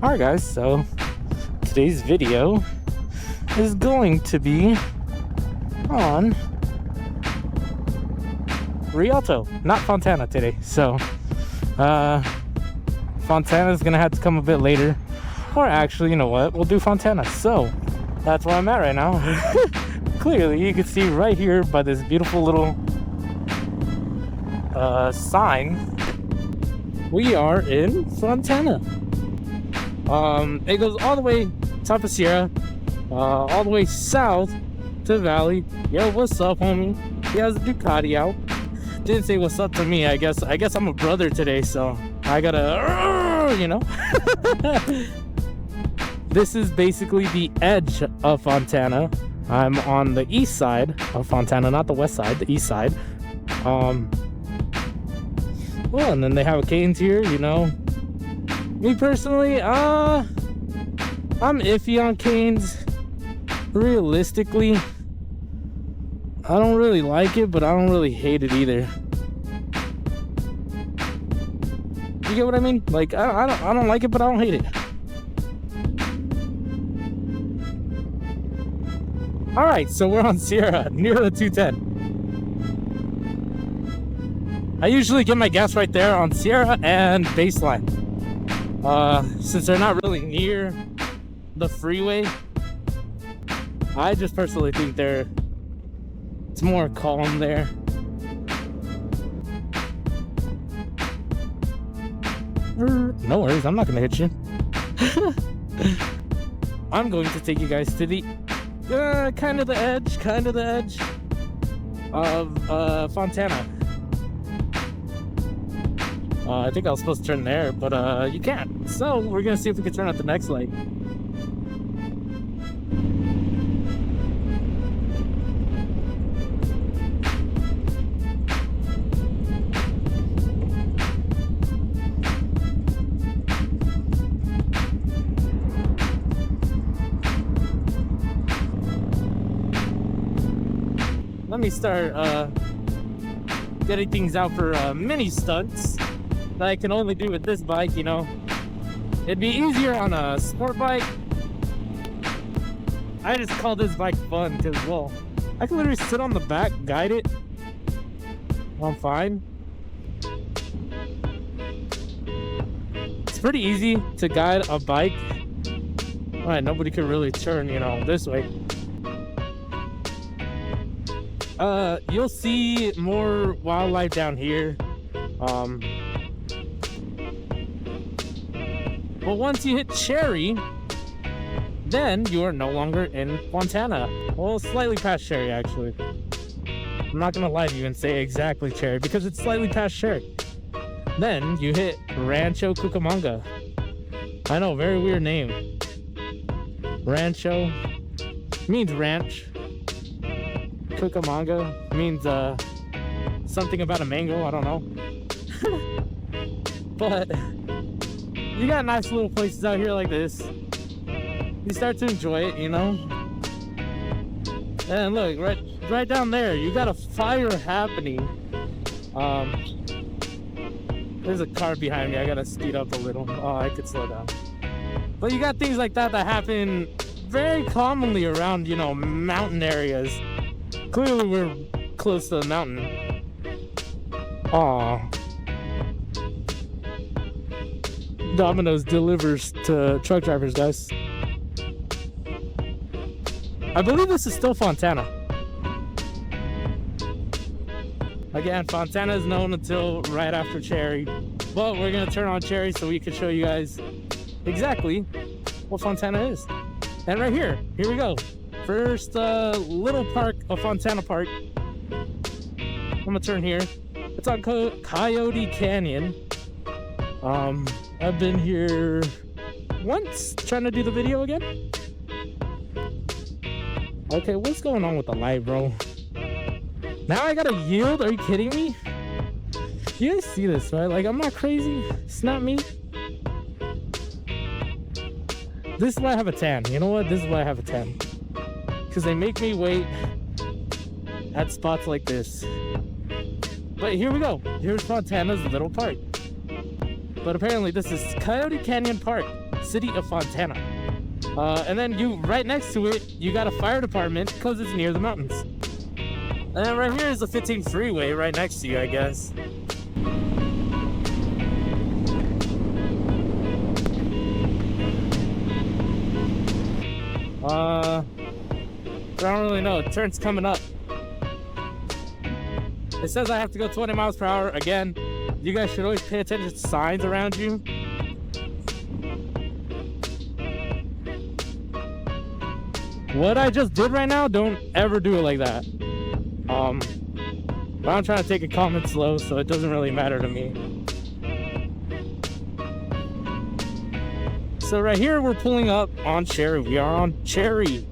Alright guys, so today's video is going to be on Rialto, not Fontana today. So Fontana is gonna have to come a bit later, or actually, you know what, we'll do Fontana. So that's where I'm at right now. Clearly you can see right here by this beautiful little sign, we are in Fontana. It goes all the way top of Sierra, all the way south to Valley. Yo, what's up, homie? He has a Ducati out. Didn't say what's up to me. I guess I'm a brother today, so I gotta, you know. This is basically the edge of Fontana. I'm on the east side of Fontana, not the west side, the east side. Well, and then they have a Canes here, you know. Me personally, I'm iffy on Canes. Realistically, I don't really like it, but I don't really hate it either. You get what I mean? Like, I don't like it, but I don't hate it. All right, so we're on Sierra, near the 210. I usually get my gas right there on Sierra and Baseline. Since they're not really near the freeway, I just personally think it's more calm there. No worries, I'm not gonna hit you. I'm going to take you guys to the kind of the edge of Fontana. I think I was supposed to turn there, but you can't. So we're gonna see if we can turn at the next light. Let me start getting things out for mini stunts that I can only do with this bike, you know. It'd be easier on a sport bike. I just call this bike fun because, well, I can literally sit on the back, guide it. I'm fine. It's pretty easy to guide a bike. Alright, nobody could really turn, you know, this way. You'll see more wildlife down here. But once you hit Cherry, then you are no longer in Fontana. Well, slightly past Cherry, actually. I'm not gonna lie to you and say exactly Cherry, because it's slightly past Cherry. Then you hit Rancho Cucamonga. I know, very weird name. Rancho means ranch. Cucamonga means something about a mango, I don't know. But you got nice little places out here like this. You start to enjoy it, you know. And look, right down there, you got a fire happening. There's a car behind me. I gotta speed up a little. Oh, I could slow down. But you got things like that happen very commonly around, you know, mountain areas. Clearly we're close to the mountain. Aw. Domino's delivers to truck drivers, guys. I believe this is still Fontana. Again, Fontana is known until right after Cherry, but we're gonna turn on Cherry so we can show you guys exactly what Fontana is. And right here we go. First little park of Fontana Park. I'm gonna turn here. It's on Coyote Canyon. I've been here once trying to do the video again. Okay, what's going on with the light, bro? Now I gotta yield? Are you kidding me? You guys see this, right? Like, I'm not crazy. It's not me. This is why I have a tan. You know what? This is why I have a tan. Because they make me wait at spots like this. But here we go. Here's Fontana's little park. But apparently this is Coyote Canyon Park. city of Fontana. And then right next to it, you got a fire department because it's near the mountains. And then right here is the 15 freeway right next to you, I guess. I don't really know. It turns coming up. It says I have to go 20 miles per hour. Again, you guys should always pay attention to signs around you. What I just did right now, don't ever do it like that. But I'm trying to take it calm and slow, so it doesn't really matter to me. So right here, we're pulling up on Cherry. We are on Cherry.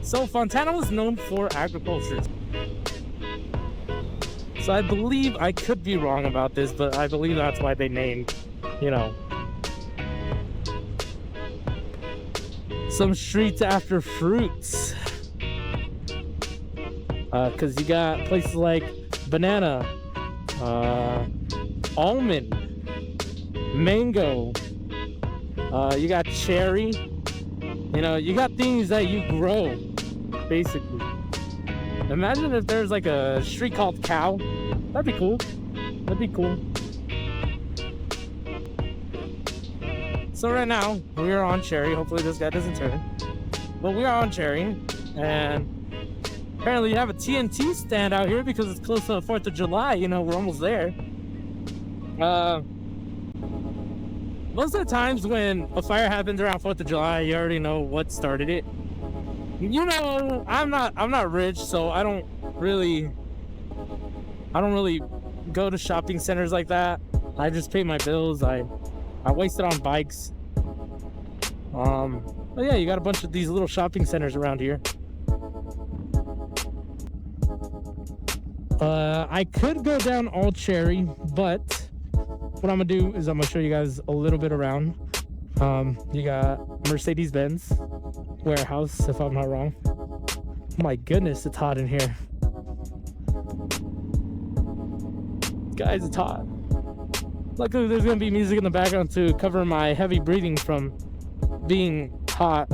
So Fontana was known for agriculture. So I believe, I could be wrong about this, but I believe that's why they named, some streets after fruits. Cause you got places like banana, almond, mango, you got cherry. You got things that you grow, basically. Imagine if there's like a street called Cow. That'd be cool. That'd be cool. So right now, we are on Cherry. Hopefully this guy doesn't turn. But we are on Cherry. And apparently you have a TNT stand out here because it's close to the 4th of July. We're almost there. Most of the times when a fire happens around 4th of July, you already know what started it. I'm not rich, so I don't really go to shopping centers like that. I just pay my bills. I waste it on bikes. But yeah, you got a bunch of these little shopping centers around here. I could go down all Cherry, but what I'm gonna do is I'm gonna show you guys a little bit around. You got Mercedes-Benz warehouse, if I'm not wrong. My goodness, it's hot in here. Guys, it's hot. Luckily, there's gonna be music in the background to cover my heavy breathing from being hot.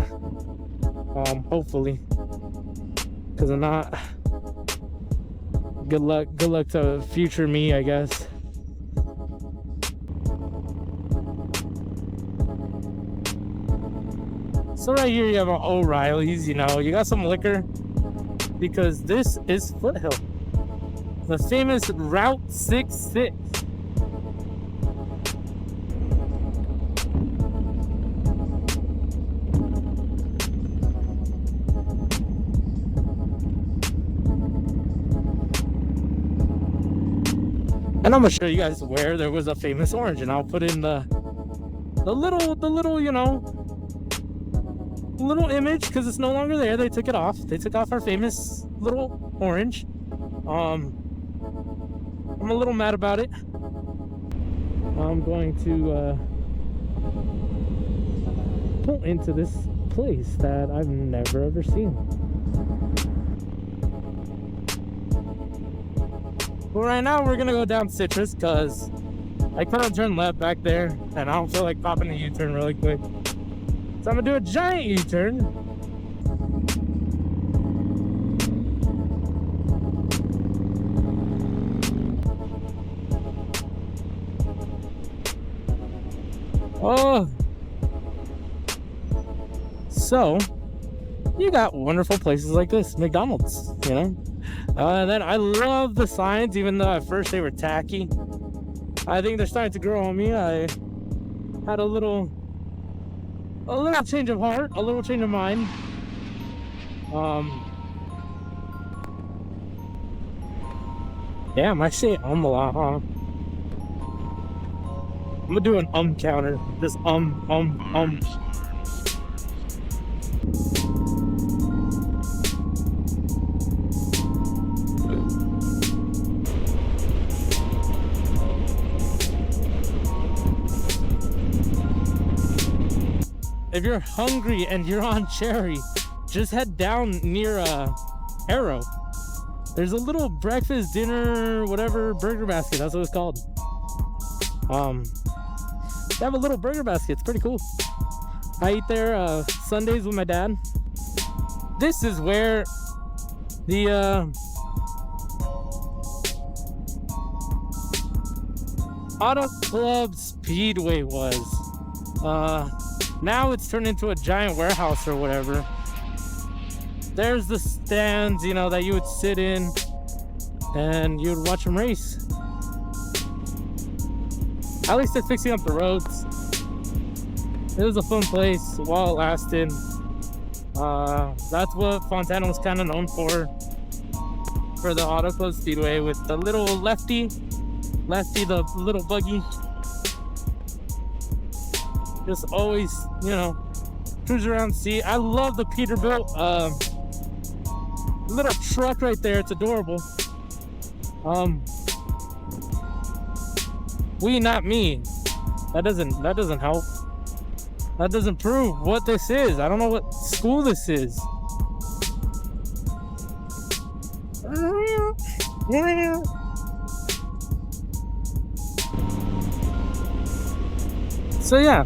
Hopefully, because I'm not. Good luck to future me, I guess. So right here you have an O'Reilly's, you got some liquor because this is Foothill. The famous Route 66. And I'm gonna show you guys where there was a famous orange, and I'll put in the little little image because it's no longer there. They took it off. They took off our famous little orange. I'm a little mad about it. I'm going to pull into this place that I've never ever seen. But right now we're gonna go down Citrus because I kind of turned left back there and I don't feel like popping a U-turn really quick. So I'm gonna do a giant U-turn. Oh, so you got wonderful places like this, McDonald's, And then I love the signs, even though at first they were tacky. I think they're starting to grow on me. I had a little change of heart, a little change of mind. Damn, I say a lot, huh? I'm gonna do an counter. Just if you're hungry and you're on Cherry, just head down near Arrow. There's a little breakfast, dinner, whatever burger basket. That's what it's called. They have a little burger basket. It's pretty cool. I eat there Sundays with my dad. This is where the Auto Club Speedway was. Now it's turned into a giant warehouse or whatever. There's the stands, you know, that you would sit in and you would watch them race. At least they're fixing up the roads. It was a fun place while it lasted. That's what Fontana was kind of known for the Auto Club Speedway, with the little lefty, the little buggy. Just always, you know, cruise around, see. I love the Peterbilt little truck right there. It's adorable. We, not me. That doesn't help. That doesn't prove what this is. I don't know what school this is. So yeah.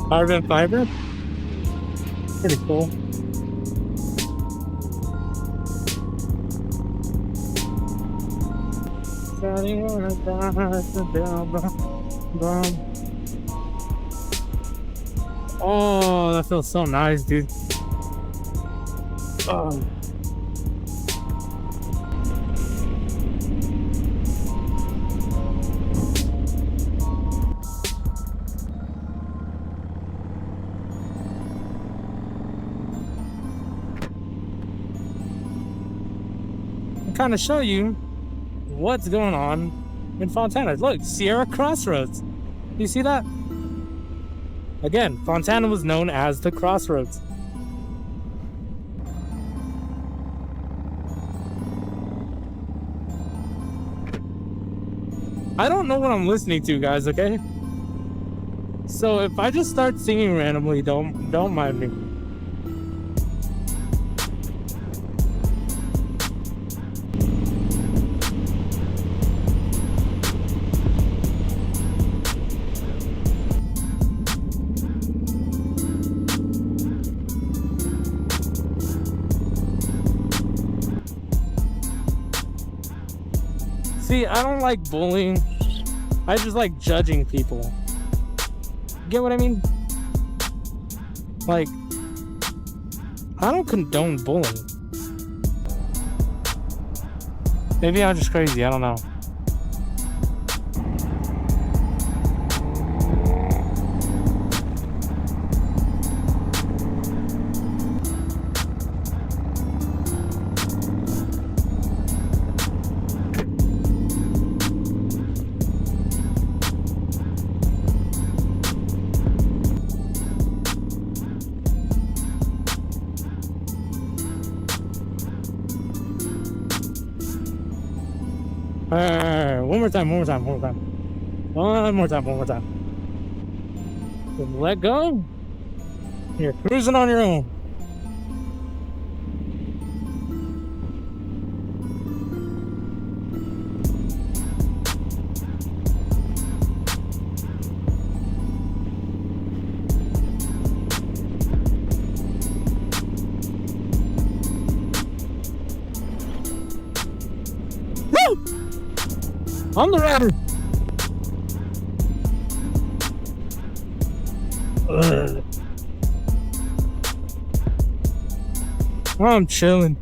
Carbon fiber, pretty cool. Oh, that feels so nice, dude. Oh. Kind of show you what's going on in Fontana. Look, Sierra Crossroads. You see that? Again, Fontana was known as the Crossroads. I don't know what I'm listening to, guys, okay? So if I just start singing randomly, don't mind me. See, I don't like bullying. I just like judging people. Get what I mean? Like, I don't condone bullying. Maybe I'm just crazy, I don't know. One more time. Just let go. You're cruising on your own. On the rider. I'm chilling.